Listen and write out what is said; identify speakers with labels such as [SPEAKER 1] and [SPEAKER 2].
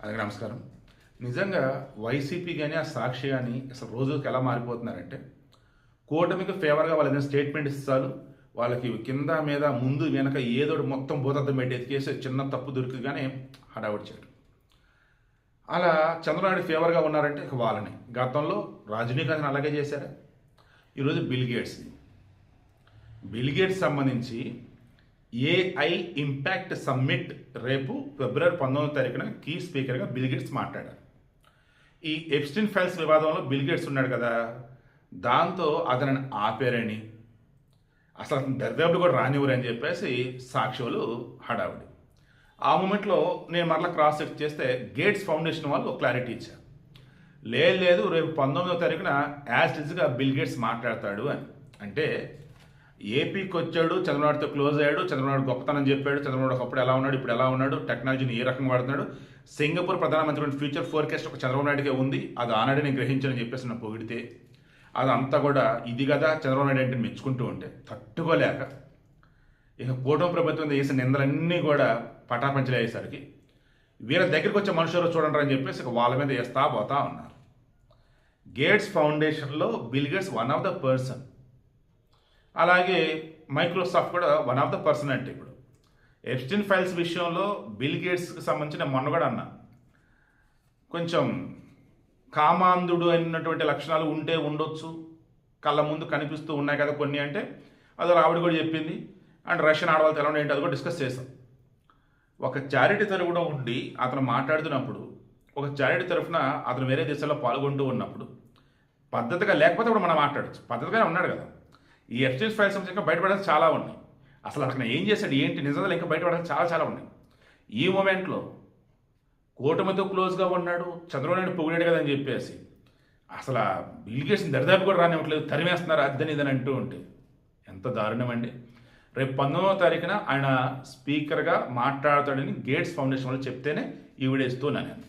[SPEAKER 1] అందరికీ నమస్కారం. నిజంగా వైసీపీ గాని, ఆ సాక్షి గాని అసలు రోజుకి ఎలా మారిపోతున్నారంటే, కూటమికి ఫేవర్‌గా వాళ్ళు ఏదైనా స్టేట్మెంట్ ఇస్తారు. వాళ్ళకి కింద మీద ముందు వెనక ఏదోటి మొత్తం భూతద్దం పెట్టి ఎతికేసి చిన్న తప్పు దొరకగానే హడావుడి చేయడం. అలా చంద్రబాబు ఫేవర్‌గా ఉన్నారంటే ఇక వాళ్ళని. గతంలో రజనీకాంత్‌ని అలాగే చేశారు. ఈరోజు బిల్ గేట్స్ సంబంధించి ఏఐ ఇంపాక్ట్ సమ్మిట్ రేపు ఫిబ్రవరి 19వ తారీఖున కీ స్పీకర్గా బిల్ గేట్స్ మాట్లాడారు. ఈ ఎప్స్టీన్ ఫైల్స్ వివాదంలో బిల్ గేట్స్ ఉన్నాడు కదా, దాంతో అతనిని ఆపారని, అసలు అతను దర్యాప్తు కూడా రానివ్వరని చెప్పేసి సాక్షులు హడావుడి. ఆ మూమెంట్లో నేను మరలా క్రాస్ చెక్ చేస్తే గేట్స్ ఫౌండేషన్ వాళ్ళు ఒక క్లారిటీ ఇచ్చారు. లేదు రేపు 19వ తారీఖున యాజ్ ఇట్స్గా బిల్ గేట్స్ మాట్లాడతాడు అని. అంటే ఏపీకి వచ్చాడు, చంద్రబాబుతో క్లోజ్ అయ్యాడు, చంద్రబాబు గొప్పతనం చెప్పాడు, చంద్రబాబు ఒకప్పుడు ఎలా ఉన్నాడు, ఇప్పుడు ఎలా ఉన్నాడు, టెక్నాలజీని ఏ రకంగా వాడుతున్నాడు, సింగపూర్ ప్రధానమంత్రి ఫ్యూచర్ ఫోర్కాస్ట్ ఒక చంద్రబాబు నాయుడుకే ఉంది, అది ఆనాడే నేను గ్రహించానని చెప్పేసి నా పొగిడితే అదంతా కూడా ఇది కదా చంద్రబాబు నాయుడు అంటే మెచ్చుకుంటూ ఉంటే తట్టుకోలేక ఇక కూటమి ప్రభుత్వం చేసిన నిందలన్నీ కూడా పటాపంచలు అయ్యేసరికి వీళ్ళ దగ్గరికి వచ్చే మనుషులు చూడండి అని చెప్పేసి ఇక వాళ్ళ మీద వేస్తా పోతా ఉన్నారు. గేట్స్ ఫౌండేషన్లో Bill Gates one of the person, అలాగే మైక్రోసాఫ్ట్ కూడా వన్ ఆఫ్ ద పర్సన్. అంటే ఇప్పుడు ఎప్స్టీన్ ఫైల్స్ విషయంలో బిల్ గేట్స్కి సంబంధించిన మొన్న కూడా అన్నా, కొంచెం కామాంధుడు అయినటువంటి లక్షణాలు ఉంటే ఉండొచ్చు, కళ్ళ ముందు కనిపిస్తూ ఉన్నాయి కదా కొన్ని, అంటే అది ఆవిడ కూడా చెప్పింది. అండ్ రష్యన్ ఆడవాళ్ళతో ఎలా ఏంటి అది కూడా డిస్కస్ చేసాం. ఒక చారిటీ తరఫున ఉండి అతను మాట్లాడుతున్నప్పుడు, ఒక చారిటీ తరఫున అతను వేరే దేశాల్లో పాల్గొంటూ ఉన్నప్పుడు పద్ధతిగా లేకపోతే కూడా మనం మాట్లాడచ్చు, పద్ధతిగానే ఉన్నాడు కదా. ఈ ఎప్స్టీన్ ఫైల్స్ ఇంకా బయటపడాల్సి చాలా ఉన్నాయి. అసలు అతను ఏం చేశాడు ఏంటి నిజాలు ఇంకా బయటపడాల్సి చాలా ఉన్నాయి. ఈ మూమెంట్లో కూటమితో క్లోజ్గా ఉన్నాడు, చంద్రబాబు నాయుడు పొగిడాడు కదా అని చెప్పేసి అసలు బిల్ గేట్స్ని దరిదాపు కూడా రానివ్వట్లేదు, తరిమేస్తున్నారు అద్దని ఇదని అంటూ ఉంటే ఎంత దారుణం అండి. రేపు 19వ తారీఖున ఆయన స్పీకర్గా మాట్లాడతాడని గేట్స్ ఫౌండేషన్ వాళ్ళు చెప్తేనే ఈ వీడియో ఇస్తున్నాను నేను.